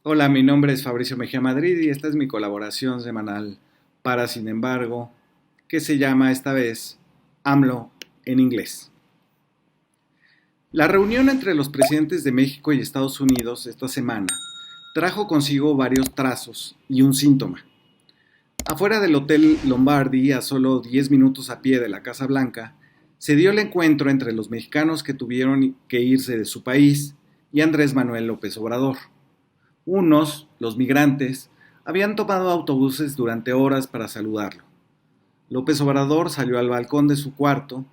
Hola, mi nombre es Fabricio Mejía Madrid y esta es mi colaboración semanal para Sin embargo, que se llama esta vez AMLO en inglés. La reunión entre los presidentes de México y Estados Unidos esta semana trajo consigo varios trazos y un síntoma. Afuera del Hotel Lombardi, a solo 10 minutos a pie de la Casa Blanca, se dio el encuentro entre los mexicanos que tuvieron que irse de su país y Andrés Manuel López Obrador. Unos, los migrantes, habían tomado autobuses durante horas para saludarlo. López Obrador salió al balcón de su cuarto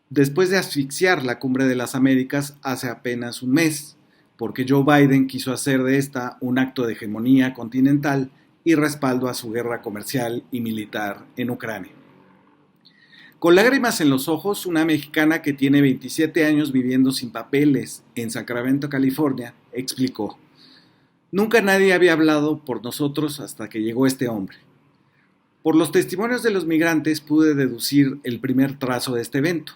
después de asfixiar la Cumbre de las Américas hace apenas un mes, porque Joe Biden quiso hacer de esta un acto de hegemonía continental y respaldo a su guerra comercial y militar en Ucrania. Con lágrimas en los ojos, una mexicana que tiene 27 años viviendo sin papeles en Sacramento, California, explicó: Nunca nadie había hablado por nosotros hasta que llegó este hombre. Por los testimonios de los migrantes pude deducir el primer trazo de este evento.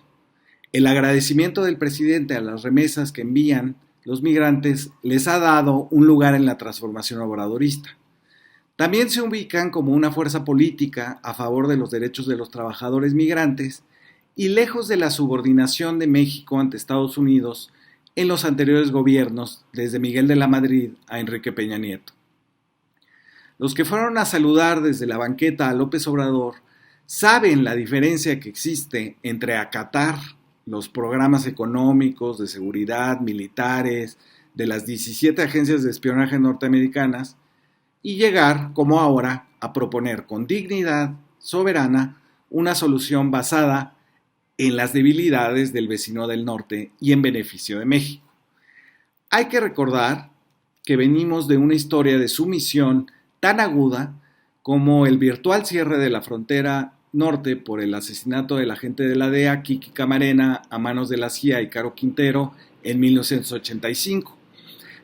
El agradecimiento del presidente a las remesas que envían los migrantes les ha dado un lugar en la transformación obradorista. También se ubican como una fuerza política a favor de los derechos de los trabajadores migrantes y lejos de la subordinación de México ante Estados Unidos en los anteriores gobiernos, desde Miguel de la Madrid a Enrique Peña Nieto. Los que fueron a saludar desde la banqueta a López Obrador saben la diferencia que existe entre acatar los programas económicos, de seguridad, militares, de las 17 agencias de espionaje norteamericanas y llegar, como ahora, a proponer con dignidad soberana una solución basada en las debilidades del vecino del norte y en beneficio de México. Hay que recordar que venimos de una historia de sumisión tan aguda como el virtual cierre de la frontera norte por el asesinato del agente de la DEA, Kiki Camarena, a manos de la CIA y Caro Quintero en 1985.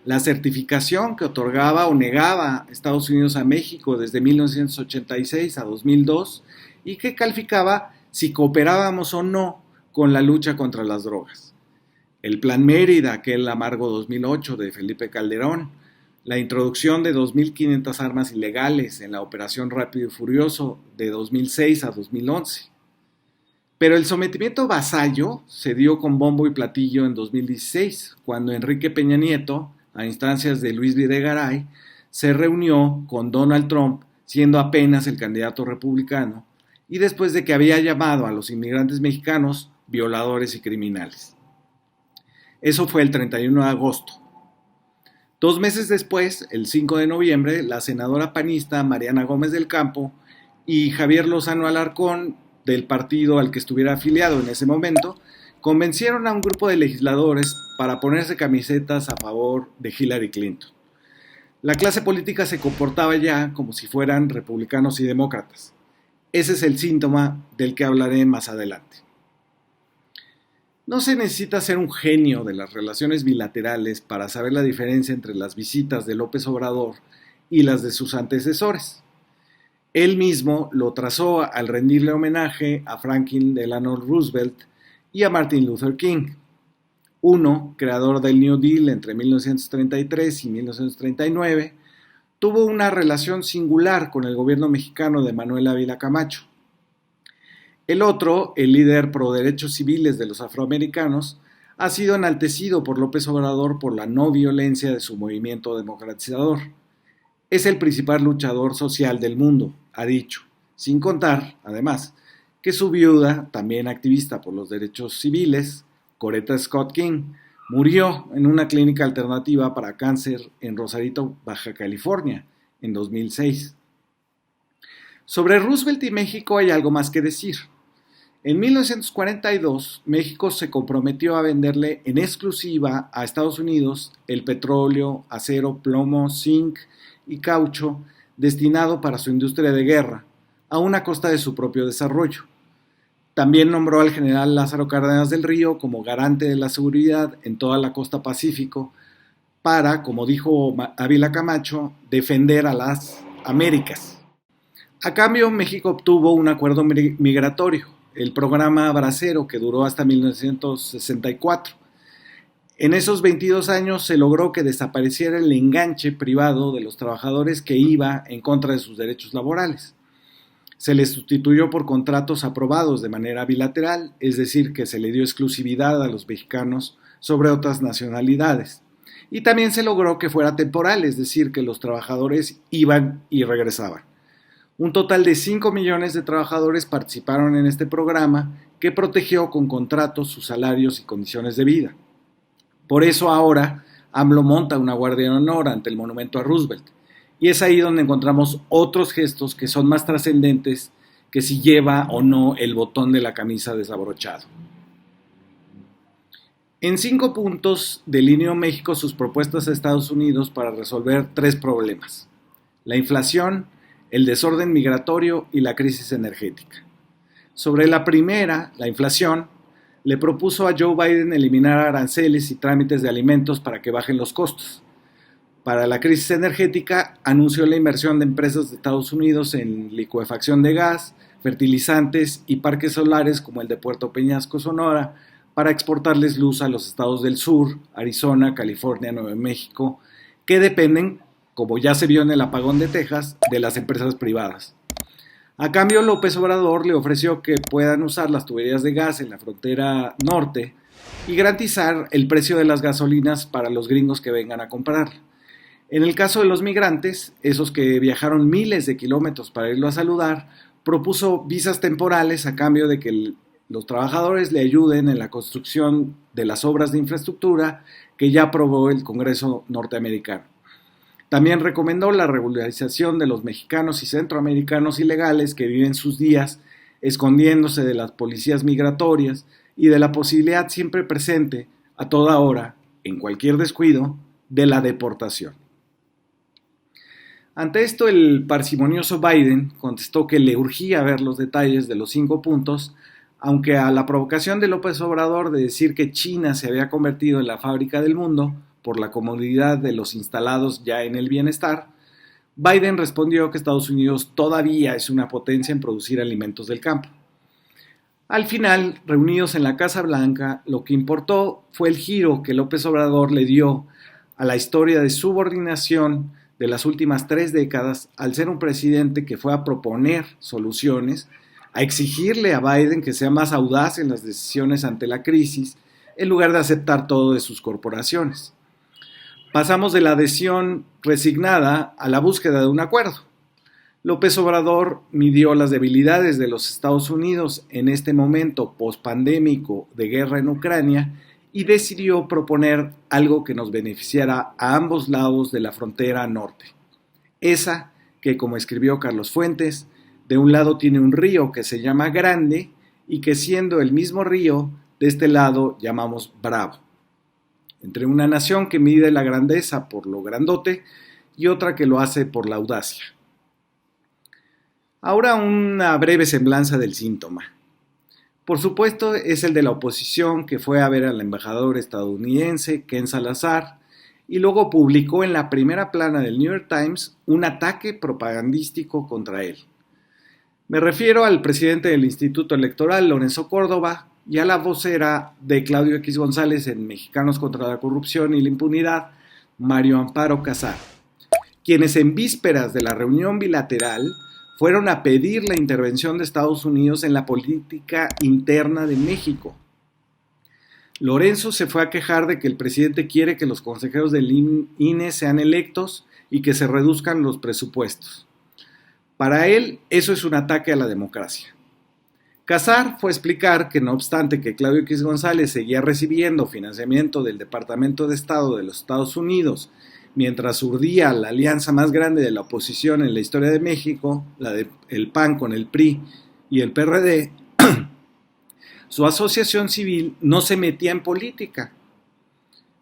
La certificación que otorgaba o negaba Estados Unidos a México desde 1986 a 2002 y que calificaba si cooperábamos o no con la lucha contra las drogas. El Plan Mérida, aquel amargo 2008 de Felipe Calderón, la introducción de 2.500 armas ilegales en la Operación Rápido y Furioso de 2006 a 2011. Pero el sometimiento vasallo se dio con bombo y platillo en 2016, cuando Enrique Peña Nieto, a instancias de Luis Videgaray, se reunió con Donald Trump, siendo apenas el candidato republicano, y después de que había llamado a los inmigrantes mexicanos violadores y criminales. Eso fue el 31 de agosto. 2 meses después, el 5 de noviembre, la senadora panista Mariana Gómez del Campo y Javier Lozano Alarcón, del partido al que estuviera afiliado en ese momento, convencieron a un grupo de legisladores para ponerse camisetas a favor de Hillary Clinton. La clase política se comportaba ya como si fueran republicanos y demócratas. Ese es el síntoma del que hablaré más adelante. No se necesita ser un genio de las relaciones bilaterales para saber la diferencia entre las visitas de López Obrador y las de sus antecesores. Él mismo lo trazó al rendirle homenaje a Franklin Delano Roosevelt y a Martin Luther King. Uno, creador del New Deal entre 1933 y 1939, tuvo una relación singular con el gobierno mexicano de Manuel Ávila Camacho. El otro, el líder pro derechos civiles de los afroamericanos, ha sido enaltecido por López Obrador por la no violencia de su movimiento democratizador. Es el principal luchador social del mundo, ha dicho, sin contar, además, que su viuda, también activista por los derechos civiles, Coretta Scott King, murió en una clínica alternativa para cáncer en Rosarito, Baja California, en 2006. Sobre Roosevelt y México hay algo más que decir. En 1942, México se comprometió a venderle en exclusiva a Estados Unidos el petróleo, acero, plomo, zinc y caucho destinado para su industria de guerra, a una costa de su propio desarrollo. También nombró al general Lázaro Cárdenas del Río como garante de la seguridad en toda la costa Pacífico para, como dijo Ávila Camacho, defender a las Américas. A cambio, México obtuvo un acuerdo migratorio, el programa Bracero, que duró hasta 1964. En esos 22 años se logró que desapareciera el enganche privado de los trabajadores que iba en contra de sus derechos laborales. Se les sustituyó por contratos aprobados de manera bilateral, es decir, que se le dio exclusividad a los mexicanos sobre otras nacionalidades. Y también se logró que fuera temporal, es decir, que los trabajadores iban y regresaban. Un total de 5 millones de trabajadores participaron en este programa que protegió con contratos sus salarios y condiciones de vida. Por eso ahora AMLO monta una guardia de honor ante el monumento a Roosevelt. Y es ahí donde encontramos otros gestos que son más trascendentes que si lleva o no el botón de la camisa desabrochado. En 5 puntos delineó México sus propuestas a Estados Unidos para resolver 3 problemas: la inflación, el desorden migratorio y la crisis energética. Sobre la primera, la inflación, le propuso a Joe Biden eliminar aranceles y trámites de alimentos para que bajen los costos. Para la crisis energética, anunció la inversión de empresas de Estados Unidos en licuefacción de gas, fertilizantes y parques solares como el de Puerto Peñasco, Sonora, para exportarles luz a los estados del sur, Arizona, California, Nuevo México, que dependen, como ya se vio en el apagón de Texas, de las empresas privadas. A cambio, López Obrador le ofreció que puedan usar las tuberías de gas en la frontera norte y garantizar el precio de las gasolinas para los gringos que vengan a comprar. En el caso de los migrantes, esos que viajaron miles de kilómetros para irlo a saludar, propuso visas temporales a cambio de que los trabajadores le ayuden en la construcción de las obras de infraestructura que ya aprobó el Congreso norteamericano. También recomendó la regularización de los mexicanos y centroamericanos ilegales que viven sus días escondiéndose de las policías migratorias y de la posibilidad siempre presente, a toda hora, en cualquier descuido, de la deportación. Ante esto, el parsimonioso Biden contestó que le urgía ver los detalles de los 5 puntos, aunque a la provocación de López Obrador de decir que China se había convertido en la fábrica del mundo por la comodidad de los instalados ya en el bienestar, Biden respondió que Estados Unidos todavía es una potencia en producir alimentos del campo. Al final, reunidos en la Casa Blanca, lo que importó fue el giro que López Obrador le dio a la historia de subordinación de las últimas 3 décadas al ser un presidente que fue a proponer soluciones, a exigirle a Biden que sea más audaz en las decisiones ante la crisis, en lugar de aceptar todo de sus corporaciones. Pasamos de la adhesión resignada a la búsqueda de un acuerdo. López Obrador midió las debilidades de los Estados Unidos en este momento pospandémico de guerra en Ucrania y decidió proponer algo que nos beneficiara a ambos lados de la frontera norte. Esa que, como escribió Carlos Fuentes, de un lado tiene un río que se llama Grande y que, siendo el mismo río, de este lado llamamos Bravo. Entre una nación que mide la grandeza por lo grandote y otra que lo hace por la audacia. Ahora una breve semblanza del síntoma. Por supuesto, es el de la oposición que fue a ver al embajador estadounidense Ken Salazar y luego publicó en la primera plana del New York Times un ataque propagandístico contra él. Me refiero al presidente del Instituto Electoral, Lorenzo Córdoba, y a la vocera de Claudio X González en Mexicanos contra la Corrupción y la Impunidad, Mario Amparo Casar, quienes en vísperas de la reunión bilateral fueron a pedir la intervención de Estados Unidos en la política interna de México. Lorenzo se fue a quejar de que el presidente quiere que los consejeros del INE sean electos y que se reduzcan los presupuestos. Para él, eso es un ataque a la democracia. Casar fue a explicar que no obstante que Claudio X González seguía recibiendo financiamiento del Departamento de Estado de los Estados Unidos mientras urdía la alianza más grande de la oposición en la historia de México, la del PAN con el PRI y el PRD, su asociación civil no se metía en política.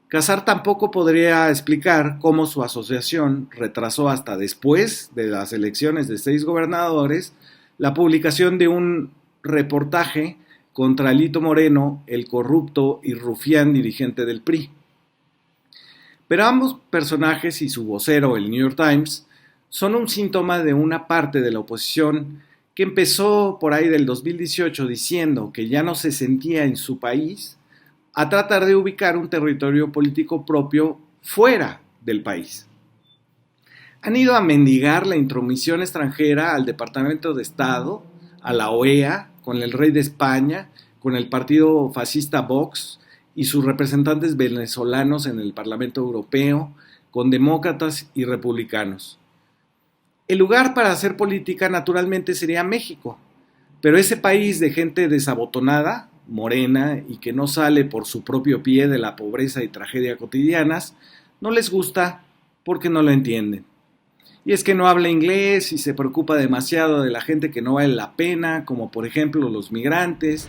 Casar tampoco podría explicar cómo su asociación retrasó hasta después de las elecciones de 6 gobernadores la publicación de un reportaje contra Alito Moreno, el corrupto y rufián dirigente del PRI. Pero ambos personajes y su vocero, el New York Times, son un síntoma de una parte de la oposición que empezó por ahí del 2018 diciendo que ya no se sentía en su país a tratar de ubicar un territorio político propio fuera del país. Han ido a mendigar la intromisión extranjera al Departamento de Estado, a la OEA, con el rey de España, con el partido fascista Vox y sus representantes venezolanos en el Parlamento Europeo, con demócratas y republicanos. El lugar para hacer política naturalmente sería México, pero ese país de gente desabotonada, morena y que no sale por su propio pie de la pobreza y tragedia cotidianas, no les gusta porque no lo entienden. Y es que no habla inglés y se preocupa demasiado de la gente que no vale la pena, como por ejemplo los migrantes,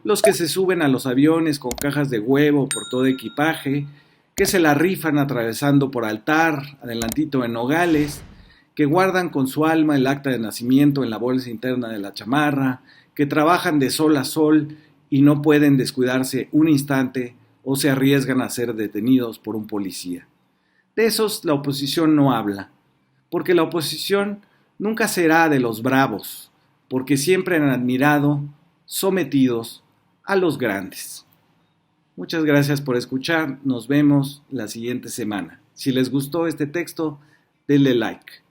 los que se suben a los aviones con cajas de huevo por todo equipaje, que se la rifan atravesando por altar, adelantito en Nogales, que guardan con su alma el acta de nacimiento en la bolsa interna de la chamarra, que trabajan de sol a sol y no pueden descuidarse un instante o se arriesgan a ser detenidos por un policía. De esos la oposición no habla, porque la oposición nunca será de los bravos, porque siempre han admirado, sometidos a los grandes. Muchas gracias por escuchar, nos vemos la siguiente semana. Si les gustó este texto, denle like.